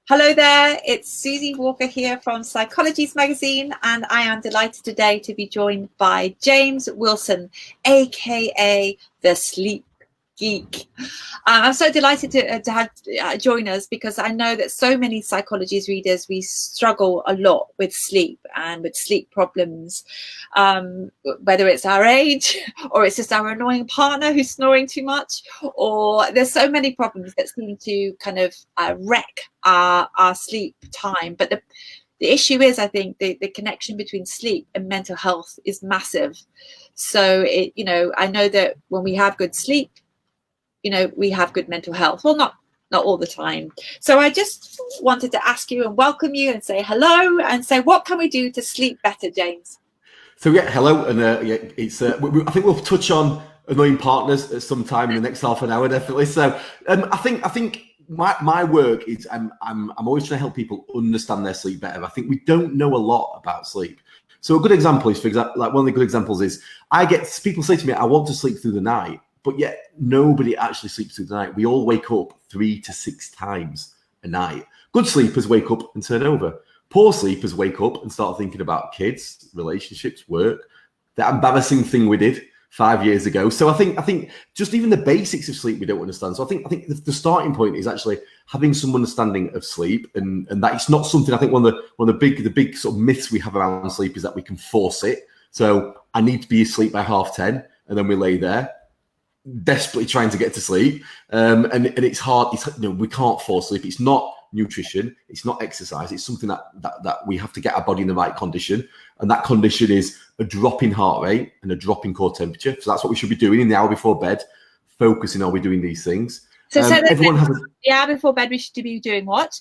Hello there, it's Susie Walker here from Psychologies magazine, and I am delighted today to be joined by James Wilson, aka the Sleep Geek. I'm so delighted to have join us because I know that so many Psychologies readers, we struggle a lot with sleep and with sleep problems, whether it's our age or it's just our annoying partner who's snoring too much, or there's so many problems that seem to kind of wreck our sleep time. But the issue is, I think, the connection between sleep and mental health is massive. So, I know that when we have good sleep, we have good mental health. Well, not all the time. So I just wanted to ask you and welcome you and say hello and say, what can we do to sleep better, James? So hello, and it's. I think we'll touch on annoying partners at some time in the next half an hour, definitely. So I think my work is I'm always trying to help people understand their sleep better. I think we don't know a lot about sleep. So a good example is, for example, like one of the good examples is I get people say to me, I want to sleep through the night. But yet nobody actually sleeps through the night. We all wake up 3 to 6 times a night. Good sleepers wake up and turn over. Poor sleepers wake up and start thinking about kids, relationships, work, that embarrassing thing we did 5 years ago. So I think just even the basics of sleep we don't understand. So I think the starting point is actually having some understanding of sleep, and that it's not something. I think one of the big sort of myths we have around sleep is that we can force it. So I need to be asleep by 10:30, and then we lay there desperately trying to get to sleep, and it's hard. We can't force sleep. It's not nutrition, it's not exercise, it's something that we have to get our body in the right condition, and that condition is a drop in heart rate and a drop in core temperature. So that's what we should be doing in the hour before bed, focusing on doing these things. So everyone has the hour before bed we should be doing what?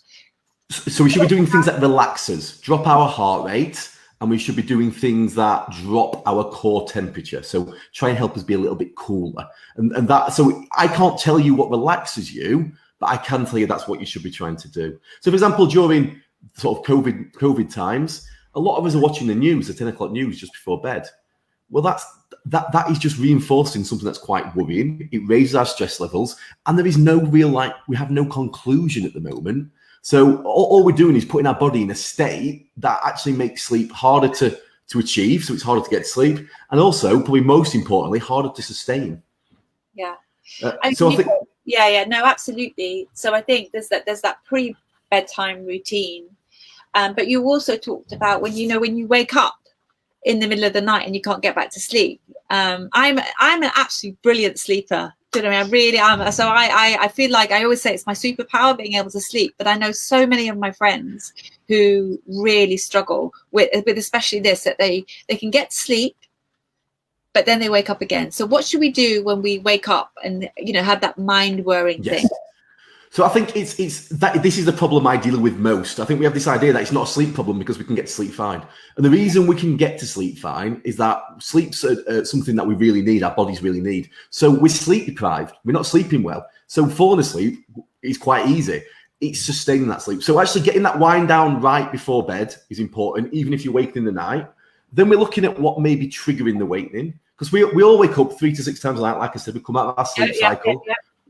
So we should be doing things that relax us, drop our heart rate, and we should be doing things that drop our core temperature. So try and help us be a little bit cooler. And that, so I can't tell you what relaxes you, but I can tell you that's what you should be trying to do. So for example, during sort of COVID times, a lot of us are watching the news, the 10 o'clock news just before bed. Well, that is just reinforcing something that's quite worrying. It raises our stress levels, and there is no real, we have no conclusion at the moment. So all we're doing is putting our body in a state that actually makes sleep harder to achieve. So it's harder to get sleep, and also, probably most importantly, harder to sustain. Yeah. No, absolutely. So I think there's that pre-bedtime routine, but you also talked about when you wake up in the middle of the night and you can't get back to sleep. I'm an absolutely brilliant sleeper. Do you know what I mean? I really am. So I feel like I always say it's my superpower, being able to sleep. But I know so many of my friends who really struggle with especially this, that they can get to sleep, but then they wake up again. So what should we do when we wake up and have that mind worrying thing? So I think it's that this is the problem I deal with most. I think we have this idea that it's not a sleep problem because we can get to sleep fine. And the reason we can get to sleep fine is that sleep's something that we really need, our bodies really need. So we're sleep deprived. We're not sleeping well. So falling asleep is quite easy. It's sustaining that sleep. So actually getting that wind down right before bed is important, even if you're waking in the night. Then we're looking at what may be triggering the wakening. Because we all wake up 3 to 6 times a night. Like I said, we come out of our sleep cycle.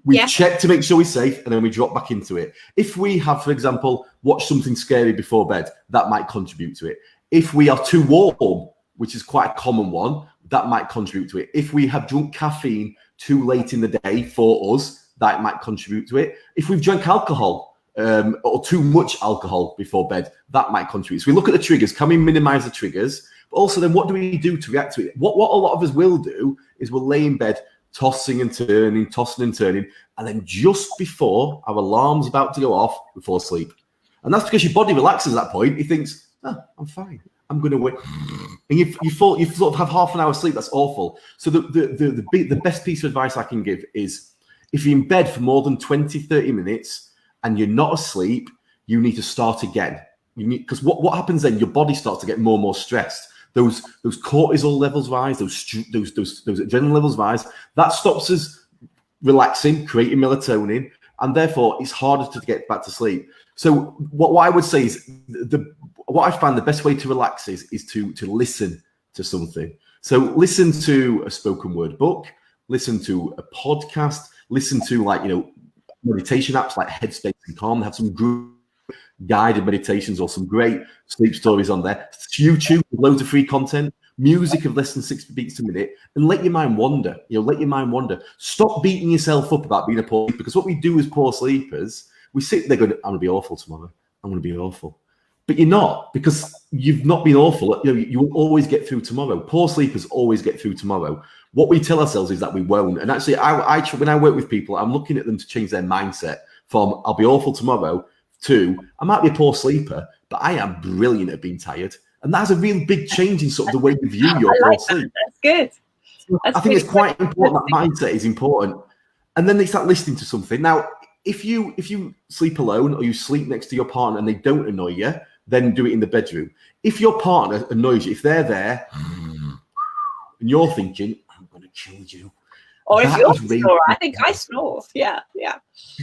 We check to make sure we're safe, and then we drop back into it. If we have, for example, watched something scary before bed, that might contribute to it. If we are too warm, which is quite a common one, that might contribute to it. If we have drunk caffeine too late in the day for us, that might contribute to it. If we've drank alcohol or too much alcohol before bed, that might contribute. So we look at the triggers. Can we minimize the triggers? But also then what do we do to react to it? What a lot of us will do is we'll lay in bed tossing and turning, and then just before our alarm's about to go off, we fall asleep. And that's because your body relaxes at that point. It thinks, I'm fine. I'm going to wait. And you sort of have half an hour sleep. That's awful. So the best piece of advice I can give is if you're in bed for more than 20, 30 minutes and you're not asleep, you need to start again. Because what happens then, your body starts to get more and more stressed. Those cortisol levels rise, those adrenaline levels rise. That stops us relaxing, creating melatonin, and therefore it's harder to get back to sleep. So what I would say is what I find the best way to relax is to listen to something. So listen to a spoken word book, listen to a podcast, listen to meditation apps like Headspace and Calm. They have some group guided meditations or some great sleep stories on there. YouTube, loads of free content, music of less than 60 beats a minute, and let your mind wander. Let your mind wander. Stop beating yourself up about being a poor sleeper, because what we do as poor sleepers, we sit there going, I'm going to be awful tomorrow. I'm going to be awful. But you're not, because you've not been awful. You will always get through tomorrow. Poor sleepers always get through tomorrow. What we tell ourselves is that we won't. And actually, when I work with people, I'm looking at them to change their mindset from I'll be awful tomorrow to I might be a poor sleeper, but I am brilliant at being tired. And that's a really big change in sort of the way you view your poor sleep. That's good. I think it's quite important. That mindset is important. And then it's that listening to something. Now, if you sleep alone or you sleep next to your partner and they don't annoy you, then do it in the bedroom. If your partner annoys you, if they're there and you're thinking, I'm going to kill you. Or if you're snore, I think I snore. Yeah.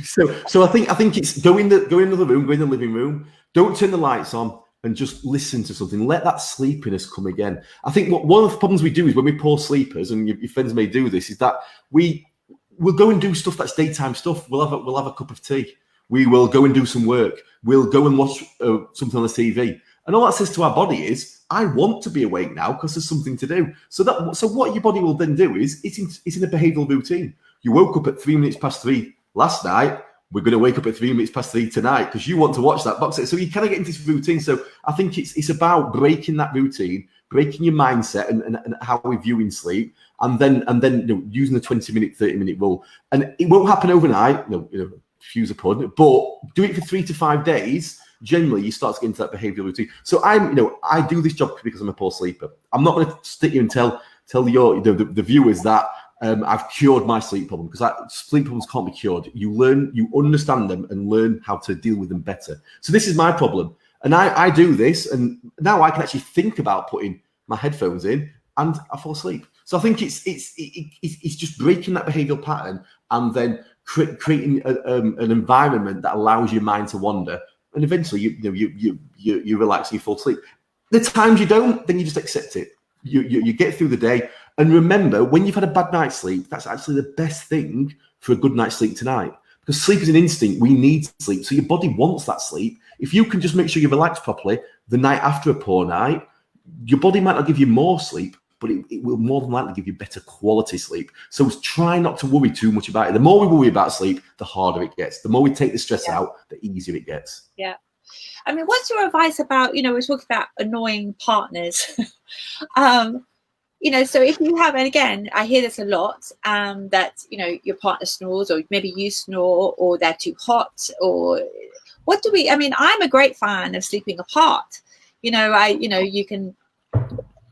So I think it's go in the room, go in the living room. Don't turn the lights on and just listen to something. Let that sleepiness come again. I think one of the problems we do is when we're poor sleepers, and your friends may do this, is that we'll go and do stuff that's daytime stuff. We'll have a cup of tea. We will go and do some work. We'll go and watch something on the TV. And all that says to our body is, I want to be awake now because there's something to do. So what your body will then do is, it's in a behavioural routine. You woke up at 3 minutes past 3 last night. We're going to wake up at 3 minutes past 3 tonight because you want to watch that box set. So you kind of get into this routine. So I think it's about breaking that routine, breaking your mindset and how we're viewing sleep, and then using the 20-minute, 30-minute rule. And it won't happen overnight. Fuse a pun, but do it for 3 to 5 days. Generally, you start to get into that behavioural routine. So I do this job because I'm a poor sleeper. I'm not going to sit here and tell the viewers that I've cured my sleep problem, because sleep problems can't be cured. You understand them and learn how to deal with them better. So this is my problem, and I do this, and now I can actually think about putting my headphones in, and I fall asleep. So I think it's just breaking that behavioural pattern and then creating an environment that allows your mind to wander, and eventually you relax and you fall asleep. The times you don't, then you just accept it. You get through the day, and remember, when you've had a bad night's sleep, that's actually the best thing for a good night's sleep tonight, because sleep is an instinct. We need sleep, so your body wants that sleep. If you can just make sure you relax properly the night after a poor night, your body might not give you more sleep, but it will more than likely give you better quality sleep. So try not to worry too much about it. The more we worry about sleep, the harder it gets. The more we take the stress out, the easier it gets. Yeah. I mean, what's your advice about, we're talking about annoying partners. So if you have, and again, I hear this a lot, that, your partner snores, or maybe you snore, or they're too hot, or I'm a great fan of sleeping apart. You can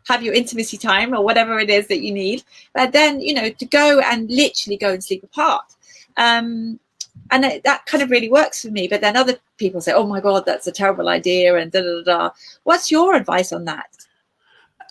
have your intimacy time or whatever it is that you need, but then, to go and literally go and sleep apart. And that kind of really works for me. But then other people say, oh my God, that's a terrible idea, and da da da. What's your advice on that?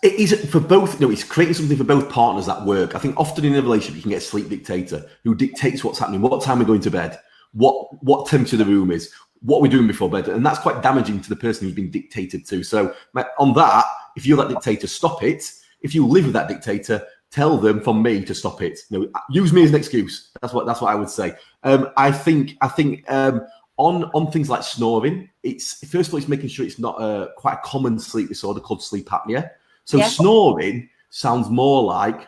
It is for both. It's creating something for both partners that work. I think often in a relationship you can get a sleep dictator who dictates what's happening, what time we're going to bed, what temperature the room is, what we're doing before bed, and that's quite damaging to the person who's been dictated to. So on that, if you're that dictator, stop it. If you live with that dictator, tell them from me to stop it. Use me as an excuse. That's what I would say. I think on things like snoring, it's first of all, it's making sure it's not quite a common sleep disorder called sleep apnea. So snoring sounds more like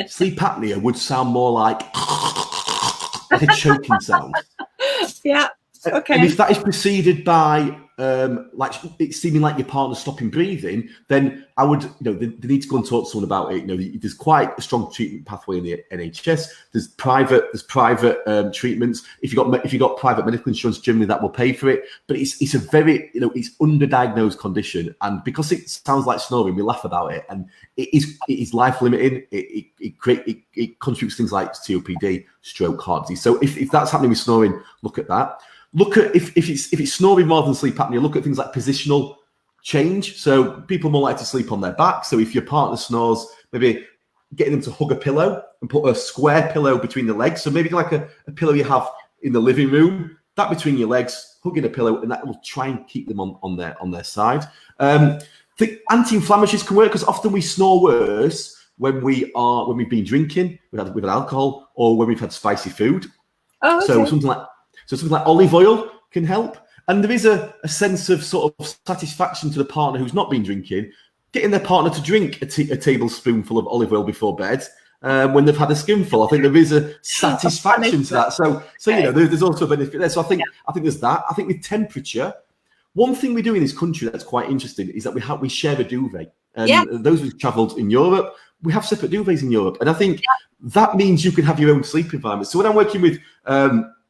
sleep apnea would sound more like a choking sound. Yeah. Okay. And if that is preceded by like it's seeming like your partner's stopping breathing, then I would, they need to go and talk to someone about it. There's quite a strong treatment pathway in the NHS. There's private treatments. If you got private medical insurance, generally that will pay for it. But it's a very it's underdiagnosed condition, and because it sounds like snoring, we laugh about it, and it is life limiting. It contributes things like COPD, stroke, heart disease. So if that's happening with snoring, look at that. Look at if it's snoring more than sleep apnea, look at things like positional change. So people are more likely to sleep on their back. So if your partner snores, maybe getting them to hug a pillow and put a square pillow between the legs. So maybe like a pillow you have in the living room, that between your legs, hugging a pillow, and that will try and keep them on their side. The anti-inflammatories can work because often we snore worse when we've been drinking, we've had alcohol, or when we've had spicy food. Oh, okay. So something like So something like olive oil can help. And there is a sense of sort of satisfaction to the partner who's not been drinking, getting their partner to drink a tablespoonful of olive oil before bed when they've had a skinful. I think there is a satisfaction to that. So there's also a benefit there. So I think there's that. I think with temperature, one thing we do in this country that's quite interesting is that we share a duvet. Those who've travelled in Europe, we have separate duvets in Europe. And I think that means you can have your own sleep environment. So when I'm working with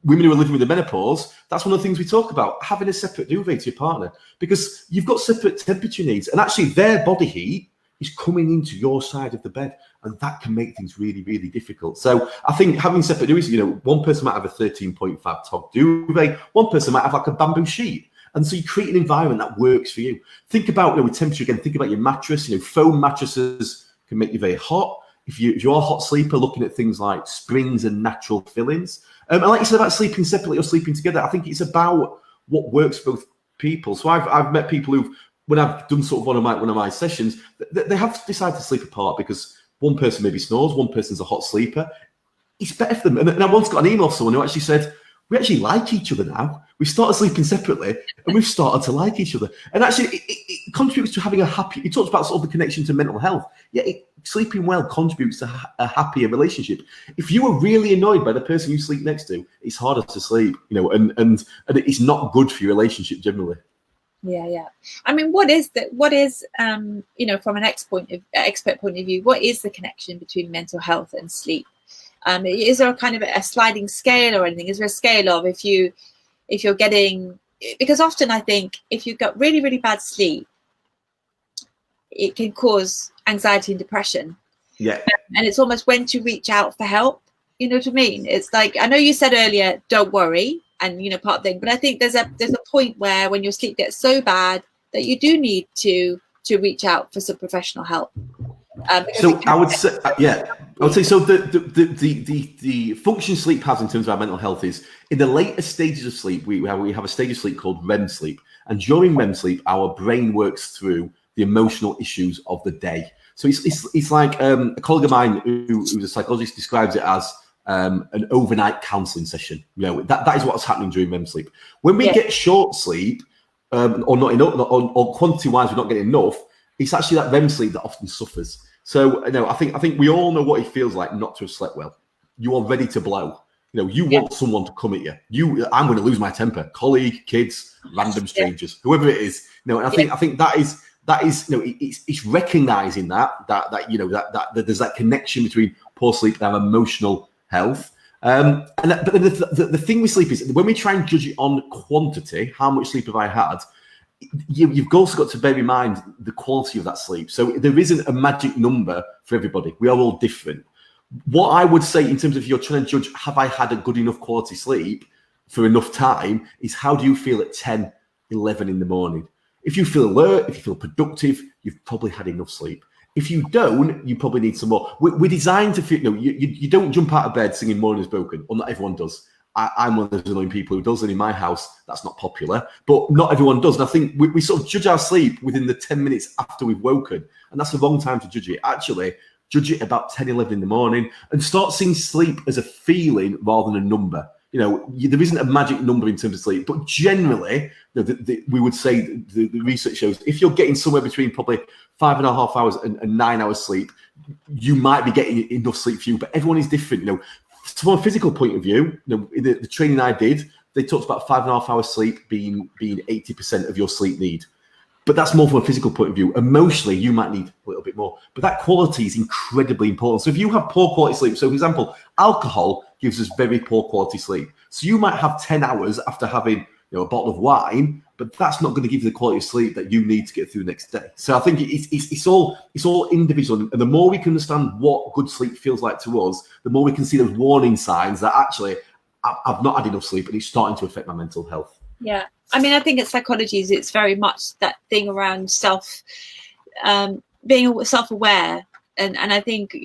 women who are living with the menopause, that's one of the things we talk about, having a separate duvet to your partner, because you've got separate temperature needs. And actually their body heat is coming into your side of the bed. And that can make things really, really difficult. So I think having separate duvets, one person might have a 13.5 tog duvet, one person might have like a bamboo sheet. And so you create an environment that works for you. Think about, with temperature again, think about your mattress. Foam mattresses can make you very hot. If you're a hot sleeper, looking at things like springs and natural fillings. And like you said about sleeping separately or sleeping together, I think it's about what works for both people. So I've met people who, when I've done sort of one of my sessions, they have decided to sleep apart because one person maybe snores, one person's a hot sleeper. It's better for them. And I once got an email from someone who actually said, we actually like each other now. We've started sleeping separately and we've started to like each other. And actually it contributes to having a happy, it talks about sort of the connection to mental health. Yeah, sleeping well contributes to a happier relationship. If you are really annoyed by the person you sleep next to, it's harder to sleep, and it's not good for your relationship generally. Yeah. I mean, what is from an expert point of view, what is the connection between mental health and sleep? Is there a kind of a sliding scale or anything? Is there a scale of if you're getting, because often I think if you've got really, really bad sleep, it can cause anxiety and depression. Yeah. And it's almost when to reach out for help. You know what I mean? It's like, I know you said earlier, don't worry, and part of the thing, but I think there's a point where when your sleep gets so bad that you do need to reach out for some professional help. So I would say, so the function sleep has in terms of our mental health is in the later stages of sleep, we have a stage of sleep called REM sleep. And during REM sleep, our brain works through the emotional issues of the day. So it's like a colleague of mine who's a psychologist describes it as an overnight counselling session. That is what's happening during REM sleep. When we get short sleep, or not enough, or quantity-wise, we're not getting enough, it's actually that REM sleep that often suffers. So I think we all know what it feels like not to have slept well. You are ready to blow. You want someone to come at you. I'm going to lose my temper. Colleague, kids, random strangers, whoever it is. And I think that is it's recognizing that there's that connection between poor sleep and our emotional health. But the thing with sleep is when we try and judge it on quantity, how much sleep have I had? You've also got to bear in mind the quality of that sleep. So there isn't a magic number for everybody. We are all different. What I would say in terms of you're trying to judge, have I had a good enough quality sleep for enough time, is how do you feel at 10, 11 in the morning? If you feel alert, if you feel productive, you've probably had enough sleep. If you don't, you probably need some more. We're designed to feel, you don't jump out of bed singing Morning is Broken. Well, not everyone does. I'm one of those annoying people who does, and in my house, that's not popular, but not everyone does. And I think we sort of judge our sleep within the 10 minutes after we've woken, and that's the wrong time to judge it. Actually, judge it about 10, 11 in the morning and start seeing sleep as a feeling rather than a number. There isn't a magic number in terms of sleep, but generally, we would say the research shows if you're getting somewhere between probably 5.5 hours and 9 hours sleep, you might be getting enough sleep for you, but everyone is different. From a physical point of view, in the training I did, they talked about 5.5 hours sleep being 80% of your sleep need. But that's more from a physical point of view. Emotionally, you might need a little bit more. But that quality is incredibly important. So if you have poor quality sleep, so for example, alcohol gives us very poor quality sleep. So you might have 10 hours after having a bottle of wine, but that's not going to give you the quality of sleep that you need to get through the next day. So I think it's all individual. And the more we can understand what good sleep feels like to us, the more we can see those warning signs that actually I've not had enough sleep and it's starting to affect my mental health. Yeah. I mean, I think at Psychologies, it's very much that thing around being self-aware. And I think,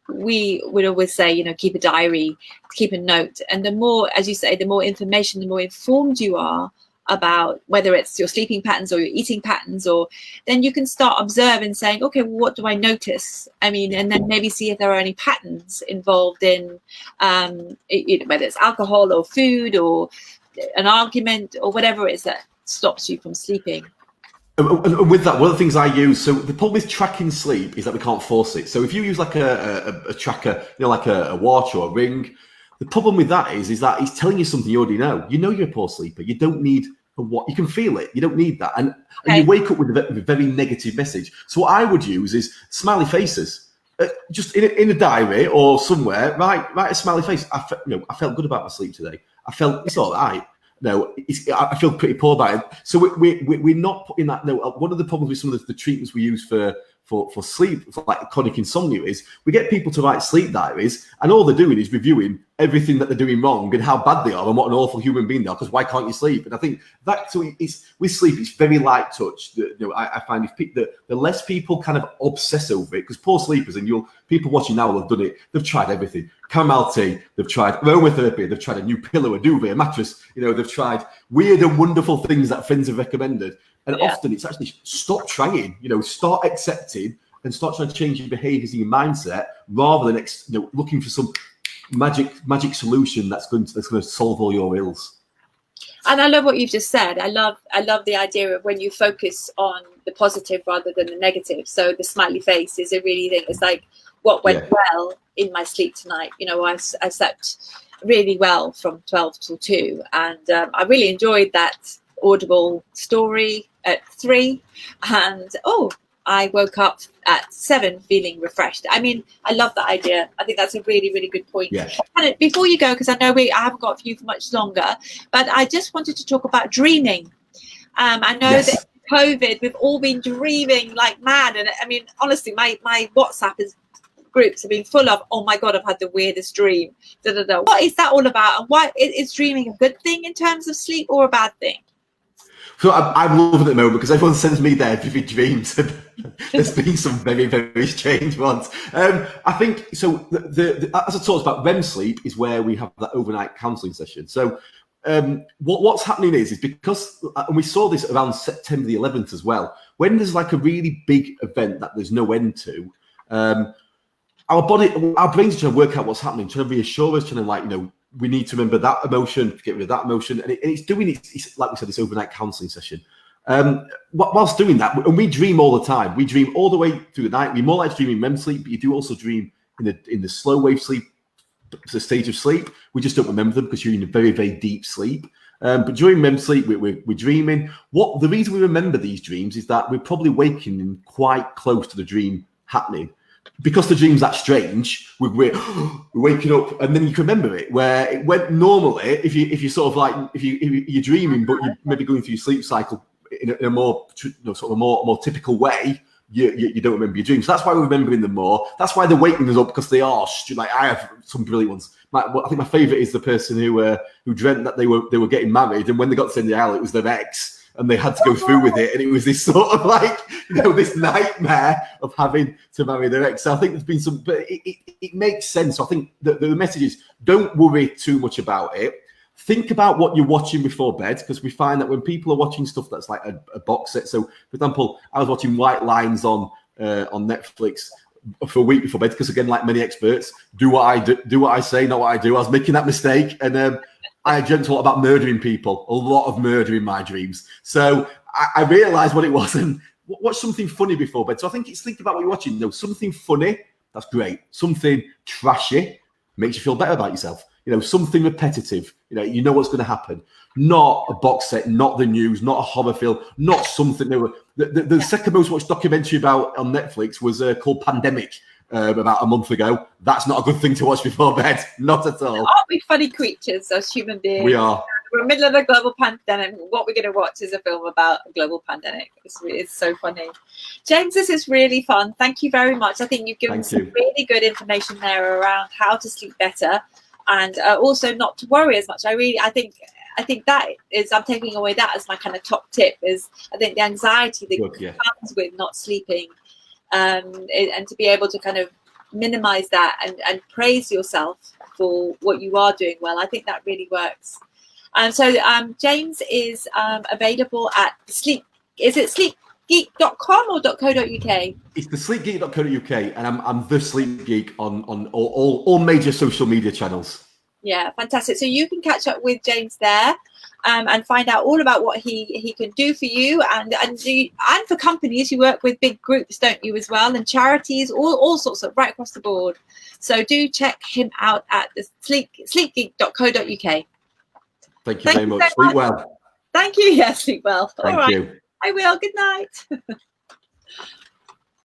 we would always say, keep a diary, keep a note. And the more, as you say, the more information, the more informed you are about whether it's your sleeping patterns or your eating patterns, or then you can start observing, saying, okay, well, what do I notice? I mean, and then maybe see if there are any patterns involved in whether it's alcohol or food or an argument or whatever it is that stops you from sleeping. And with that, one of the things I use, so the problem with tracking sleep is that we can't force it. So if you use like a tracker, like a watch or a ring, the problem with that is that it's telling you something you already know. You know you're a poor sleeper. You don't need a what. You can feel it. You don't need that. And you wake up with a very negative message. So what I would use is smiley faces. Just in a diary or somewhere, write a smiley face. I felt good about my sleep today. I felt it's all right. No, I feel pretty poor about it. So we're not putting that. No, one of the problems with some of the treatments we use for sleep, for like chronic insomnia, is we get people to write sleep diaries, and all they're doing is reviewing everything that they're doing wrong and how bad they are and what an awful human being they are. Because why can't you sleep? And I think that with sleep, it's very light touch. I find if the less people kind of obsess over it, because poor sleepers, and people watching now will have done it. They've tried everything: chamomile tea, they've tried aromatherapy, they've tried a new pillow, a duvet, a mattress. They've tried weird and wonderful things that friends have recommended. And often it's actually stop trying, start accepting and start trying to change your behaviors and your mindset, rather than looking for some magic solution that's going to solve all your ills. And I love what you've just said. I love the idea of when you focus on the positive rather than the negative. So the smiley face is a really thing. It's like, what went well in my sleep tonight? I slept really well from 12 till 2, and I really enjoyed that Audible story at 3, and I woke up at 7 feeling refreshed. I mean, I love that idea. I think that's a really, really good point. Yeah. And before you go, because I know I haven't got you for much longer, but I just wanted to talk about dreaming. I know that COVID, we've all been dreaming like mad, and I mean, honestly, my WhatsApp groups have been full of, oh my God, I've had the weirdest dream. What is that all about? And why is dreaming a good thing in terms of sleep or a bad thing? So I'm loving it at the moment because everyone sends me their vivid dreams. There's been some very, very strange ones. I think so. As I talked about, REM sleep is where we have that overnight counselling session. So what's happening is because, and we saw this around September the 11th as well, when there's like a really big event that there's no end to, our brains are trying to work out what's happening, trying to reassure us, trying to we need to remember that emotion, get rid of that emotion. And it's doing it, like we said, this overnight counselling session. Whilst doing that, and we dream all the time. We dream all the way through the night. We more like dreaming REM sleep, but you do also dream in the slow wave sleep, the stage of sleep. We just don't remember them because you're in a very, very deep sleep. But during REM sleep, we're dreaming. The reason we remember these dreams is that we're probably waking quite close to the dream happening. Because the dream's that strange, we're waking up, and then you can remember it. Where it went normally, if you sort of like if you're dreaming, but you're maybe going through your sleep cycle in a more sort of a more typical way, you don't remember your dreams. So that's why we're remembering them more. That's why they're waking us up, because they are like, I have some brilliant ones. I think my favourite is the person who dreamt that they were getting married, and when they got to the end of the aisle, it was their ex. And they had to go through with it, and it was this sort of like, this nightmare of having to marry their ex. So I think there's been some, but it makes sense. So I think the message is, don't worry too much about it. Think about what you're watching before bed, because we find that when people are watching stuff that's like a box set. So, for example, I was watching White Lines on Netflix for a week before bed, because again, like many experts, do what I say, not what I do. I was making that mistake, and I dreamt a lot about murdering people, a lot of murder in my dreams. So I realised what it was, and watch something funny before bed. So I think it's think about what you're watching. Something funny, that's great. Something trashy makes you feel better about yourself. Something repetitive. You know what's going to happen. Not a box set, not the news, not a horror film, not something. The second most watched documentary about on Netflix was called Pandemic. About a month ago. That's not a good thing to watch before bed. Not at all. Aren't we funny creatures as human beings? We are. We're in the middle of a global pandemic. What we're going to watch is a film about a global pandemic. It's so funny. James, this is really fun. Thank you very much. I think you've given some really good information there around how to sleep better, and also not to worry as much. I think that is, I'm taking away that as my kind of top tip, is I think the anxiety that comes with not sleeping, and to be able to kind of minimize that and praise yourself for what you are doing well. I think that really works. So James is available at sleepgeek.com or .co.uk? It's the sleepgeek.co.uk, and I'm the Sleep Geek on all major social media channels. Yeah, fantastic. So you can catch up with James there and find out all about what he can do for you and for companies. You work with big groups, don't you, as well, and charities, all sorts of right across the board. So do check him out at the sleepgeek.co.uk. Thank you very much. So Sleep well. Thank you. Yeah, sleep well. Thank you. I will. Good night.